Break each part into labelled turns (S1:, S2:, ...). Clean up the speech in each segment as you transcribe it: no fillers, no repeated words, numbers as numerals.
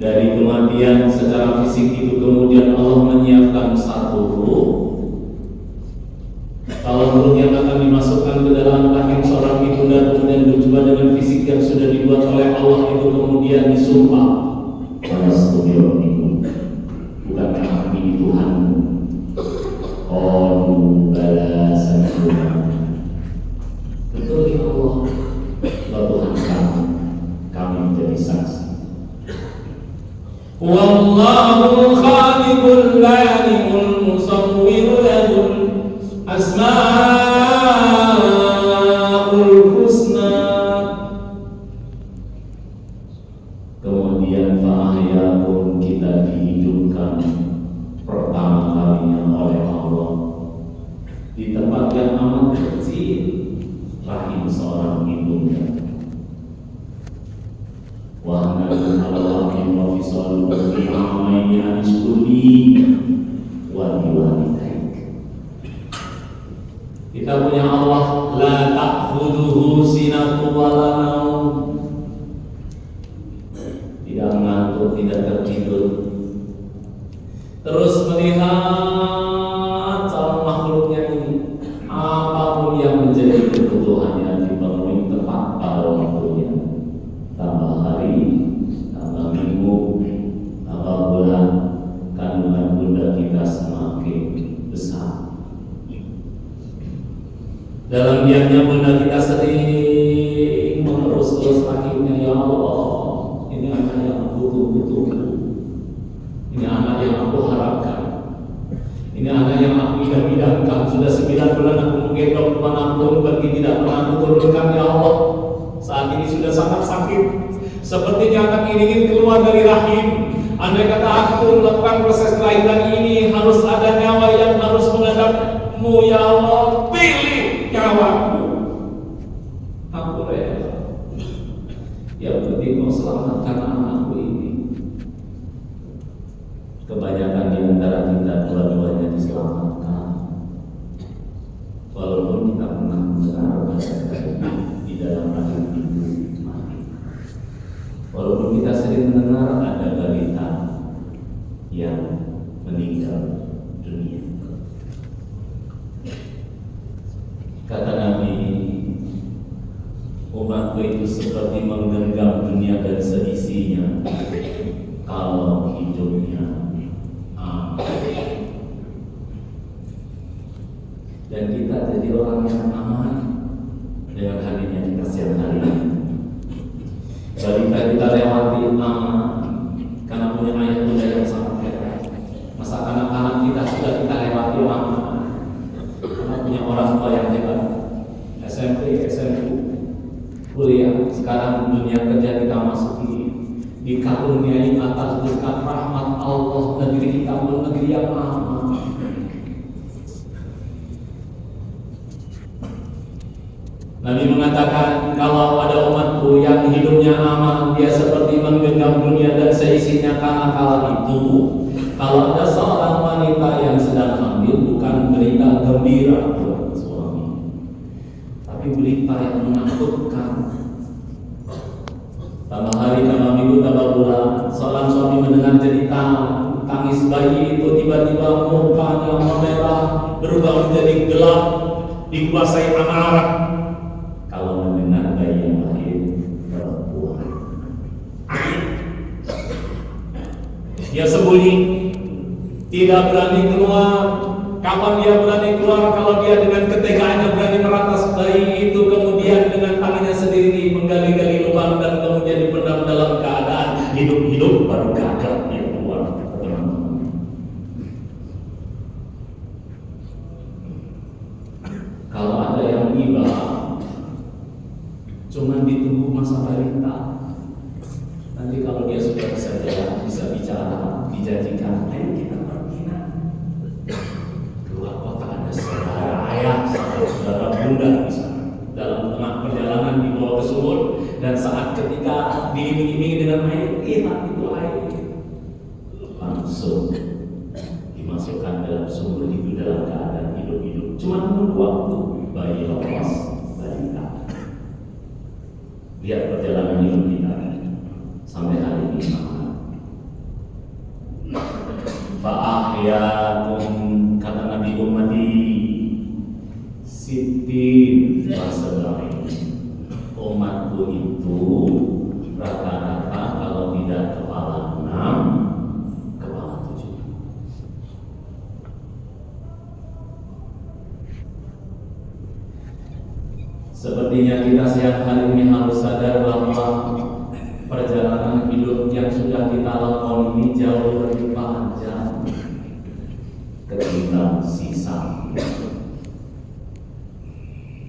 S1: Dari kematian secara fisik itu kemudian Allah menyiapkan satu ruh. Kalau ruh yang akan dimasukkan ke dalam rahim seorang ibu dan kemudian berjumpa dengan fisik yang sudah dibuat oleh Allah itu kemudian disumpah, bukankah kami Tuhanmu? Qalu bala sami'na. Betul ya Allah, Tuhan kami menjadi saksi. Wallahu khaliqul bari'ul musawwir lahul asmaul husna. Kemudian fa'ahyakum, kita dihidupkan pertama kalinya oleh Allah di tempat yang amat kecil, rahim seorang ibunya. Wa nahnu al-rahim wa fisalu fi amaini anishkuli wa liwalidayk. Kita punya Allah, la ta'khudhuhu sinatu wa la naum. Tidak mengantuk, tidak tertidur. Terus melihat calon makhluknya ini, apapun yang menjadi kebutuhannya dipenuhi tepat pada waktunya. Tambah hari, tambah minggu, tambah bulan, kandungan bunda kita semakin besar. Dalam diamnya bunda kita sering mengerus-erus rahimnya, ya Allah, ini anak yang aku tunggu-tunggu, ini anak yang aku harapkan, ini anak yang aku idam-idamkan. Sudah 9 bulan aku menggendong kemanapun pergi, tidak pernah aku turunkan, ya Allah. Saat ini sudah sangat sakit, sepertinya anak ini ingin keluar dari rahim. Andai kata aku melakukan proses kelahiran ini, harus ada nyawa yang harus menghadapmu, ya Allah, pilih nyawaku. Aku rela. Yang penting kau selamatkan anakku ini. Kebanyakan di antara kita dua-duanya diselamatkan, walaupun kita pernah mendengar di dalam rahim ibu mati. Walaupun kita sering mendengar ada balita yang meninggal dunia. Kata Nabi, umatku itu seperti menggenggam dunia dan seisinya kalau hidupnya aman. Dan kita jadi orang yang aman dengan hadirnya kita siang hari ini. Balita kita lewati aman karena punya ayah bunda yang sangat hebat. Masa anak-anak kita sudah kita lewati aman karena punya orang tua yang hebat. SMP, SMU, kuliah, sekarang dunia kerja kita masuki, dikaruniai atas berkat rahmat Allah, negeri kita pun negeri yang aman. Nabi mengatakan, kalau ada umatku yang hidupnya aman, dia seperti menggenggam dunia dan seisinya karena kala itu. Kalau ada seorang wanita yang sedang hamil, bukan berita gembira buat suami, tapi berita yang menakutkan. Tambah hari, tambah minggu, tambah bulan, seorang suami mendengar cerita tangis bayi itu, tiba-tiba mukanya memerah, berubah menjadi gelap, dikuasai amarah. Kalau mendengar bayi yang lahir perempuan, dia sembunyi, tidak berani keluar. Kapan dia berani keluar? Kalau dia dengan ketegaannya berani meratas bayi itu, kemudian dengan tangannya sendiri menggali-gali lubang dan kemudian dipendam dalam keadaan hidup-hidup, baru gagal dia keluar. Kalau ada yang iba, cuman ditunggu masa balita. Nanti kalau dia sudah bisa jalan, bisa bicara, dijanjikan, ayo kita pergi nak. Keluar kota, ada saudara ayah, saudara bunda bisa. Dalam tengah perjalanan dibawa ke sumur, dan saat ketika diiming-imingi dengan air, lihat itu air, langsung dimasukkan dalam sumur itu dalam keadaan hidup-hidup. Cuma menunggu waktu bayi lepas balita. Lihat perjalanan hidup kita sampai hari ini. Fahyatun, kata Nabi, ummati Sittin wasabain. Umatku itu rata-rata kalau tidak kepala 6, kepala 7. Sepertinya kita siang hari ini harus sadar bahwa perjalanan hidup yang sudah kita lakukan ini jauh lebih panjang ketimbang sisa.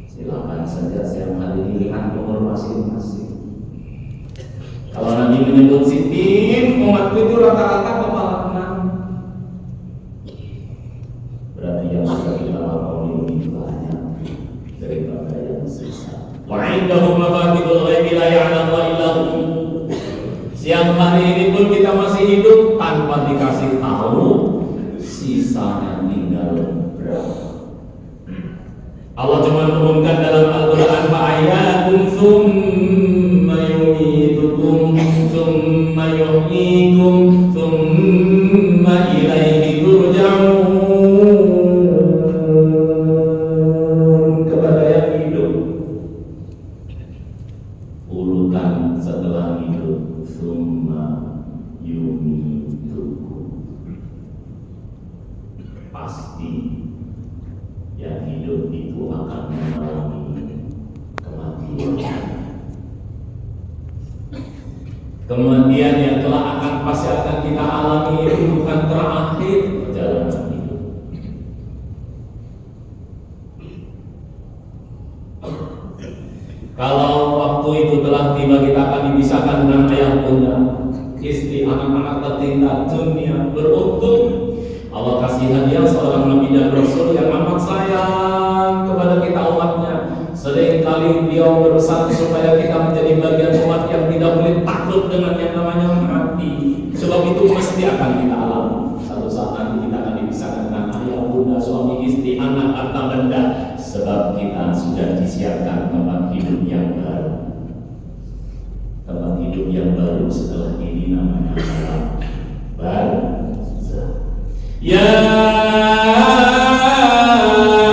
S1: Silakan saja siang hari ini lihat umur masing-masing. Kalau Nabi menyebut Sittin, umatku itu rata-rata kepala 6. Berarti yang sudah kita lakukan ini banyak daripada yang sisa. Wa indahu mafatihul ghaibi la ya'lamuha illa hu. Siang hari ini pun kita masih hidup tanpa dikasih tahu sisanya tinggal berapa. Allah cuma mengumumkan dalam Al-Quran, fa'ayatun thumma yumitukum thumma yuhyikum thumma ilaihi turja'un. Kepada yang hidup, urutan setelah hidup, thumma yumitukum, pasti yang hidup itu akan mengalami kematian. Kematian yang telah pasti akan kita alami itu bukan terakhir perjalanan hidup. Kalau waktu itu telah tiba, kita akan dipisahkan dengan ayah bunda, istri, anak-anak tercinta, dunia. Beruntung Allah kasih hadiah seorang Nabi dan Rasul yang amat sayang kepada kita umatnya. Seringkali beliau berusaha supaya kita menjadi bagian umat yang tidak boleh takut dengan yang namanya mati. Sebab itu mesti akan kita alami. Satu saat nanti kita akan dipisahkan dengan ayah, bunda, suami, istri, anak, harta benda. Sebab kita sudah disiapkan tempat hidup yang baru. Tempat hidup yang baru setelah ini namanya alam barzakh. Ya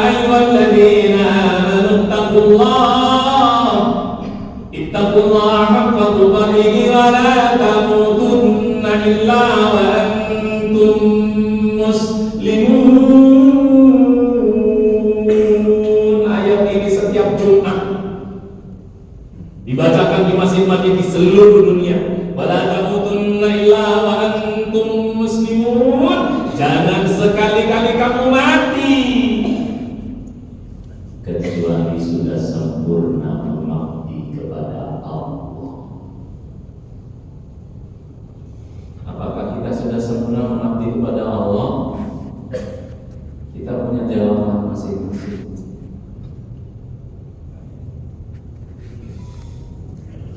S1: ayyuhalladzina amanu ittaqullaha haqqa tuqatih wa la tamutunna illa wa antum muslimun. Ayat ini setiap Jumat dibacakan di masjid-masjid di seluruh dunia. Wa la tamutunna illa wa antum muslimun. Jangan sekali-kali kamu mati kecuali sudah sempurna mengabdi kepada Allah. Apakah kita sudah sempurna mengabdi kepada Allah? Kita punya jawaban masing-masing.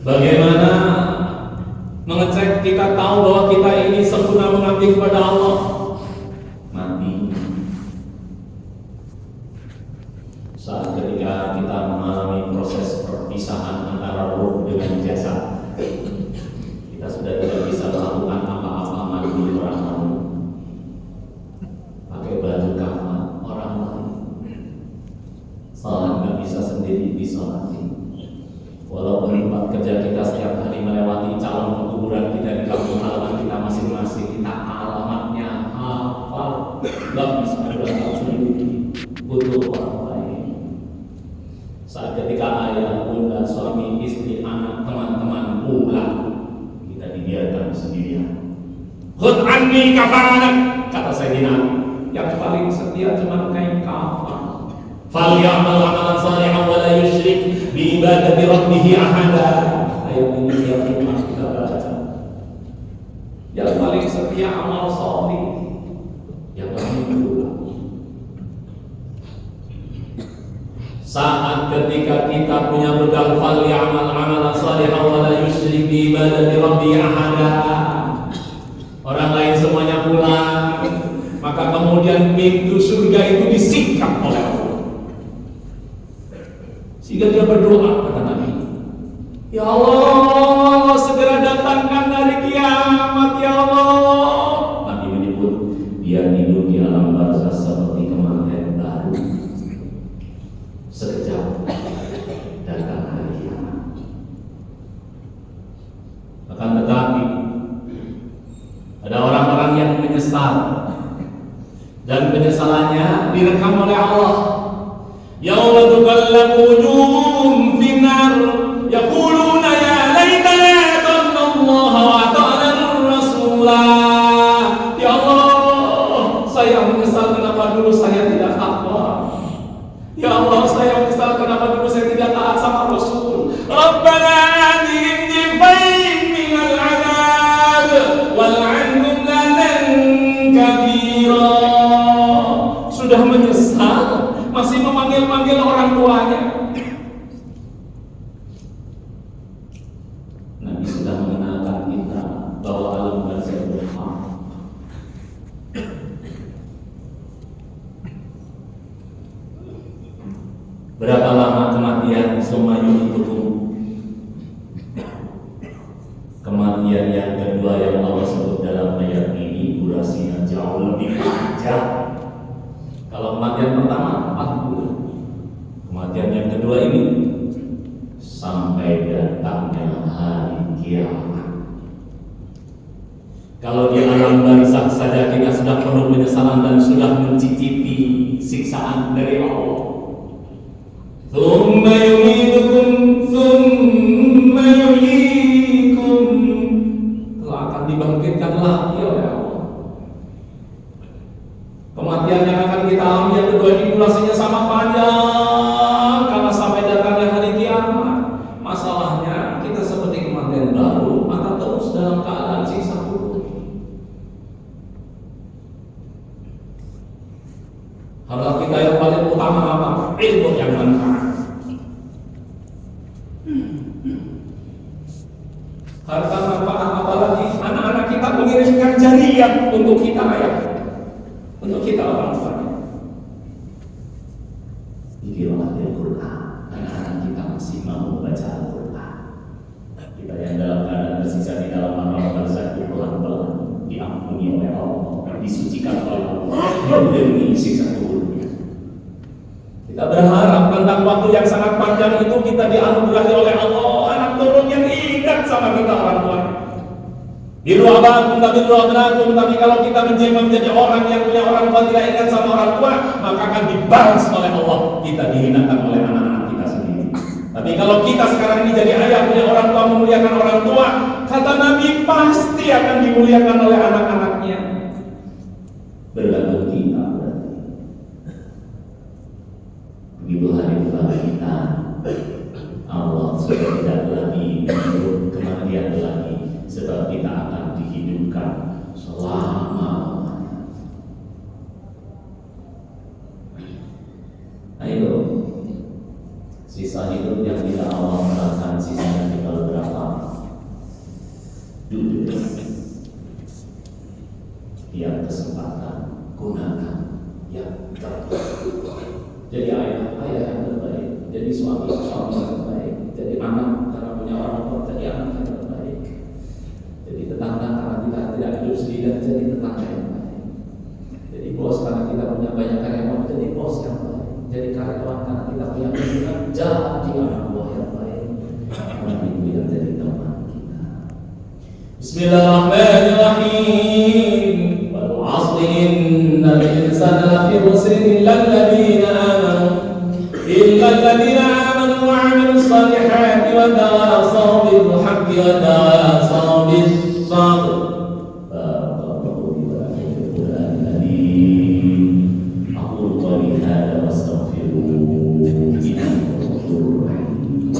S1: Bagaimana mengecek kita tahu bahwa kita ini sempurna mengabdi kepada Allah? Saat ketika kita mengalami proses perpisahan antara ruh dengan jasad, kita sudah tidak bisa melakukan apa-apa mandi orang lain, pakai baju kafan orang lain, salat nggak bisa sendiri disolatin. Walaupun tempat kerja kita setiap hari melewati calon pekuburan kita di kampung halaman kita masing-masing, kita alamatnya hafal, nggak bisa berangkat sendiri, butuh orang lain. Saat ketika ayah, bunda, suami, istri, anak, teman-teman pulang, kita dibiarkan sendirian. Khudh anni kafanak, kata Sayyidina Ali, yang paling setia cuma kain kafan. Falyamal amalan salihan wa la yusyrik bi ibadati rabbih ahada. Ayat ini yang kita baca. Yang paling setia amal salih, yang paling pulang. Saat ketika kita punya bekal, fal ya'mal amalan shalihan wa la yusyrik bi ibadati rabbi ahada. Orang lain semuanya pulang, maka kemudian pintu surga itu disingkap oleh Allah. Sehingga dia berdoa, kata Nabi, ya Allah, segera datangkan hari kiamat, ya Allah. Nabi menyebut, dia hidup Ada orang-orang yang menyesal dan penyesalannya direkam oleh Allah. Yauma tuqallabu wujuhum finnar yaquluna ya laitana ata'na Allah wa ata'na ar-rasulah. Ya Allah, saya menyesal kenapa dulu saya tidak takwa. Ya Allah, saya menyesal kenapa dulu saya tidak taat sama Rasul. Rabbana atihim dhifain minal 'adab wal'anhum la'nan kabira. Sudah menyesal, masih memanggil-manggil orang tuanya. Nabi sudah mengenalkan kita bahwa alam barzakh hak. Berapa lama kematian Sumayyun itu? Kematian yang kedua yang Allah sebut dalam ayat ini durasinya jauh lebih panjang. Kalau kematian pertama 4 bulan, kematian yang kedua ini sampai datangnya hari kiamat. Kalau di alam barzakh saja kita sudah penuh penyesalan dan sudah mencicipi siksaan dari Allah. Thumma yumidukum thumma yuhyikum, telah akan dibangkitkan lagi oleh Allah. Kematian yang akan kita alami yang kedua ini durasinya sama panjang karena sampai datangnya hari kiamat. Masalahnya kita seperti kematian baru atau terus dalam keadaan siksa kubur. Harta kita yang paling utama apa? Ilmu yang manfaat. Harta manfaat apalagi anak-anak kita mengirimkan jariah untuk kita ayah, untuk kita orang tuanya. Dikiralah Al-Quran, anak-anak kita masih mau membaca Al-Quran. Kita yang dalam keadaan tersisa di dalam alam barzakh pelan-pelan diampuni oleh Allah, disucikan oleh Allah, diberi siksa kubur. Kita berharap tentang waktu yang sangat panjang itu kita dianugerahi oleh Allah anak turun yang ingat sama kita orang tua. Biru abakum tapi biru abnakum, tapi kalau kita menjadi orang yang punya orang tua tidak ingat sama orang tua, maka akan dibalas oleh Allah. Kita dihinakan oleh anak-anak kita sendiri. Tapi kalau kita sekarang ini jadi ayah punya orang tua, memuliakan orang tua, kata Nabi pasti akan dimuliakan oleh anak-anaknya. Bergantung kita. Begitu hari kita, Allah sudah tidak lagi menurut kematian lagi, sebab kita akan dihidupkan selama-lamanya. Ayo, sisa hidup yang tidak Allah merasakan sisanya tinggal berapa? Duduk. Tiap kesempatan gunakan yang terbaik. Jadi ayah yang terbaik, jadi suami yang terbaik, jadi anak karena punya orang tua, jadi anak yang terbaik, jadi tetangga karena kita tidak hidup sendirian, jadi tetangga yang baik, jadi bos karena kita punya banyak karyawan, jadi bos yang baik, jadi karyawan karena kita punya kesulitan, jadi anak buah yang baik, karena itu yang jadi teman kita. Bismillahirrahmanirrahim. Wal 'asri innal insana lafi khusrin illa الذين آمنوا وعملوا الصالحات وتواصوا بالحق وتواصوا بالصبر. أقول قولي هذا واستغفروه إنه غفور رحيم.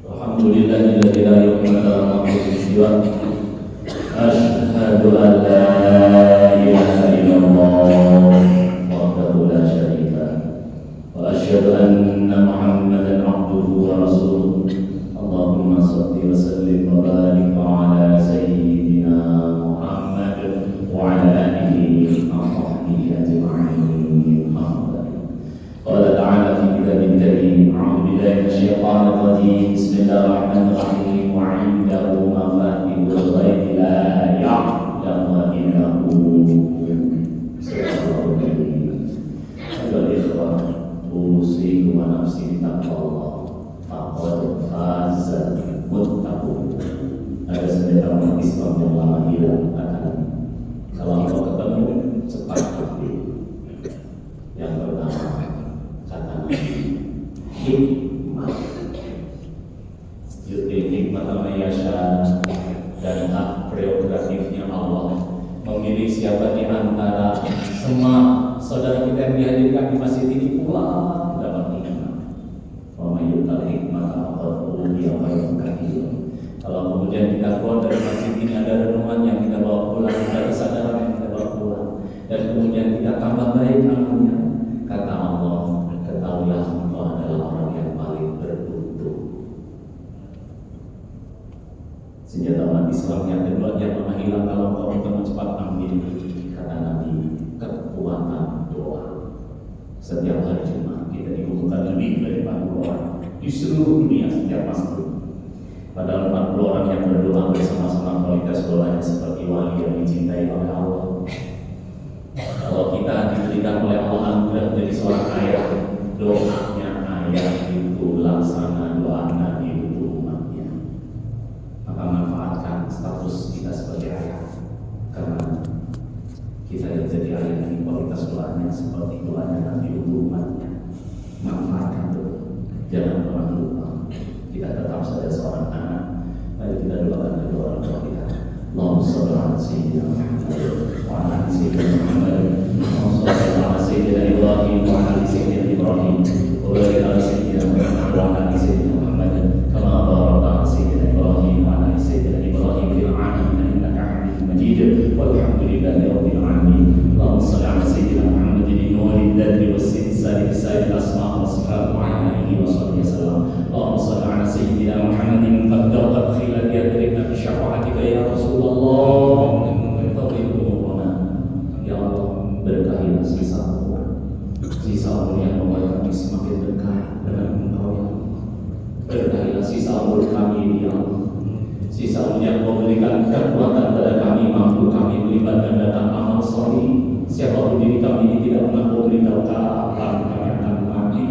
S1: Alhamdulillahilladzi la ilaha illa asyhadu an la ilaha illallah wahdahu la syarika wa asyhadu anna Muhammadan abduhu wa rasuluh. Allahumma shalli wa sallim wa barik ala sayyidina Muhammad wa ala alihi wa sahbihi ajma'in. Qala ta'ala fi kitabil karim, a'udzu billahi syaitanir rajim. Bismillahirrahmanirrahim. Wa 'indahu mafatihul ghaibi la ya'lamuha illa hu. Usikum wa nafsi bitaqwallah faqad faza muttaqun. Ada sebagian umat Islam yang lama hilang akan kalau engkau ketemu cepat hati. Yang pertama kata Nabi hikmah. Yu'til hikmah ma yasha, dan hak prerogatifnya Allah memilih siapa di antara semua saudara kita yang dihadirkan di masjid ini pulang dapat hikmah. Wa may yu'tal hikmah faqad utiya khairan katsiran. Kalau kemudian kita keluar dari masjid ini ada renungan yang kita bawa pulang, ada kesadaran yang kita bawa pulang, dan kemudian kita tambah baik amalnya, kata Allah, ketahuilah engkau adalah orang yang paling beruntung. Senjata umat Islam yang kedua yang pernah hilang kalau engkau bertemu cepat ambil, kata Nabi, kekuatan doa. Setiap hari Jumat kita dikumpulkan lebih dari 40 orang di seluruh dunia setiap masjid. Padahal 40 orang yang berdoa bersama-sama kualitas doanya seperti wali yang dicintai oleh Allah. Kalau kita diberikan oleh Allah anugerah menjadi seorang ayah, doanya ayah itu laksana doa Nabi untuk umatnya. Maka manfaatkan status kita sebagai ayah, karena kita yang jadi ayah ini kualitas doanya seperti doanya Nabi untuk umatnya. Manfaatkan itu, jangan pernah lupa. Kita tetap saja seorang anak. Mari kita doakan kedua orang tua kita. Allahumma shalli ala sayyidina Muhammad wa ala ali sayyidina Muhammad. Allahumma shalli ala sayyidina Ibrahim wa ala ali sayyidina Ibrahim. Wa barik ala sayyidina Muhammad wa ala ali sayyidina Muhammad. Kama barakta ala sayyidina Ibrahim wa ala ali sayyidina Ibrahim fil alamin innaka Hamidum Majid. Walhamdulillahi rabbil alamin. Allahumma shalli ala sayyidina Muhammad bin nuril dadri was sinsari bisairil asma' was sifat wa ala alihi wa sahbihi wasallam. Allahumma shalli ala sayyidina Muhammadin qad daqat khilati yadrika bi syafa'atika ya Rasulullah. Ya Allah, berkahilah sisa umur yang membuat kami semakin dekat dengan Engkau ya Allah. Berkahilah sisa umur kami ya Allah. Sisa umur yang memberikan kekuatan pada kami, mampu kami melibatkan datang amal soleh. Siapapun diri kami ini tidak pernah memberitahu kapan kami akan mati.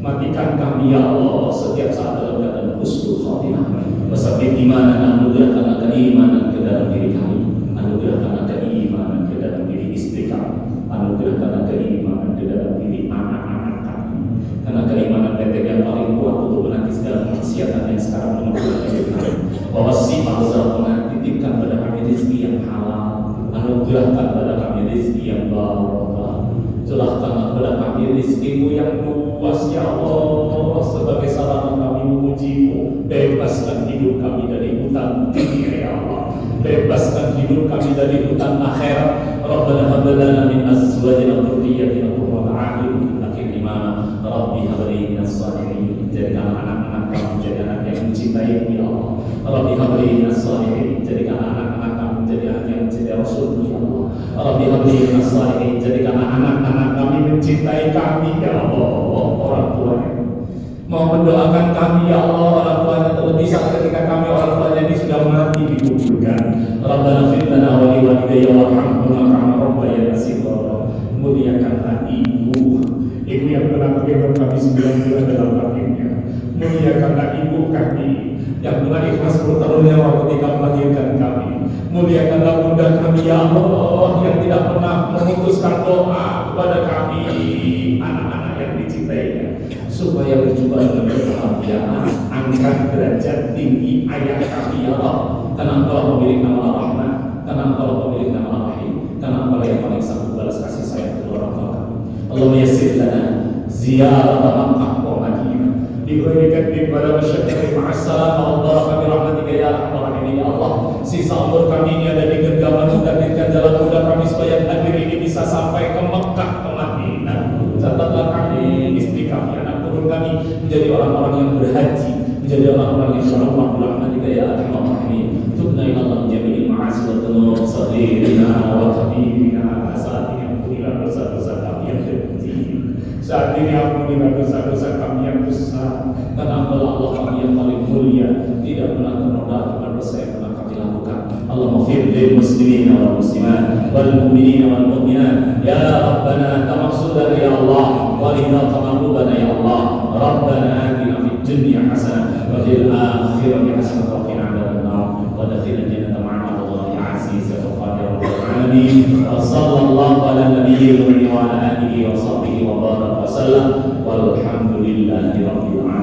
S1: Matikan kami ya Allah setiap saat dalam keadaan husnul khotimah. Bersabit imanan, anugerahkan keimanan ke dalam diri kami, anugerahkan keimanan ke dalam diri istri kami, anugerahkan keimanan ke dalam diri anak-anak kami. Karena keimanan tetap yang paling kuat untuk menanti segala kemaksiatan yang sekarang mengumpulkan diri kami. Bahwa si marzaqna, titipkan pada kami rezeki yang halal, anugerahkan pada kami rezeki yang barakah. Jelaskan kepada kami rezeki-Mu yang luas ya Allah. Sebagai sarana kami memuji-Mu, bebaskan hidup kami dari hutang dunia ya Allah. Bebaskan hidup kami dari hutang akhirat. Rabbana hab lana min azwajina wa dhurriyyatina qurrata a'yun waqina imama. Rabbi hab li minas shalihin. Jadikan anak-anak kami menjadi anak yang mencintai-Mu ya Allah. Rabbi hab li minas shalihin. Jadikan anak-anak kami menjadi anak yang mencintai Rasul-Mu ya Allah. Rabbi hab li minas shalihin. Jadikan anak-anak kami mencintai kami ya Allah. Orang tuanya mau mendoakan kami ya Allah, orang tuanya terlebih saat ketika kami orang tuanya ini sudah mati dikuburkan. Rabbana fir lana wa li walidayya warhamhuma kama rabbayana shighara. Muliakanlah ibu yang telah menggendong kami 9 bulan dalam rahimnya. Muliakanlah ibu kami yang telah ikhlas bertaruh nyawa ketika melahirkan kami. Muliakanlah bunda kami ya Allah yang tidak pernah memutuskan doa kepada kami, anak-anak yang dicintainya, supaya berjumpa dengan kebahagiaan. Angkat derajat tinggi ayah kami ya Allah, karena Engkau pemilik nama Ar-Rahman, karena Engkau pemilik nama Ar-Rahim, karena Engkau yang paling sanggup balas kasih sayang kedua orang tua kami. Allahumma yassir lana ziarah Makkah wa Madinah bi ghairi kadbin wala masyaqqatin ma'as-salam wa baraka bi rahmatika ya arhamar rahimin ya Allah. Sisa umur kami ini ada di genggaman mendapatkan jalan mudah kami supaya hadir ini bisa sampai ke Mekah, ke Madinah. Catatlah kami, istri kami, anak turun kami menjadi orang-orang yang berhaji, menjadi orang-orang yang berumrah bi rahmatika ya arhamar rahimin. Tubna ila Allah jami'il ma'asi wa dhunub saghirina wa kabirina. Saat ini ampunilah dosa-dosa kami yang terpuji. Saat ini ampunilah dosa-dosa kami yang besar. Karena Allah kami yang paling mulia, tidak pernah ternoda akibat dosa yang pernah kami lakukan. Allahumma fir lil muslimin wal muslimat wal mu'minin wal mu'minat. Ya Rabbana tamaksudan ya Allah, wa ridha tamarrubana ya Allah. Rabbana atina fid dunya hasanah wa fil akhirati hasanah wa qina adzaban nar. Wa adkhilna jannata ma'a Allah aziz wa qadir alamin. Wa sallallahu ala nabiyyina wa ala alihi wa sahbihi wa baraka wa sallam. Walhamdulillahi rabbil alamin.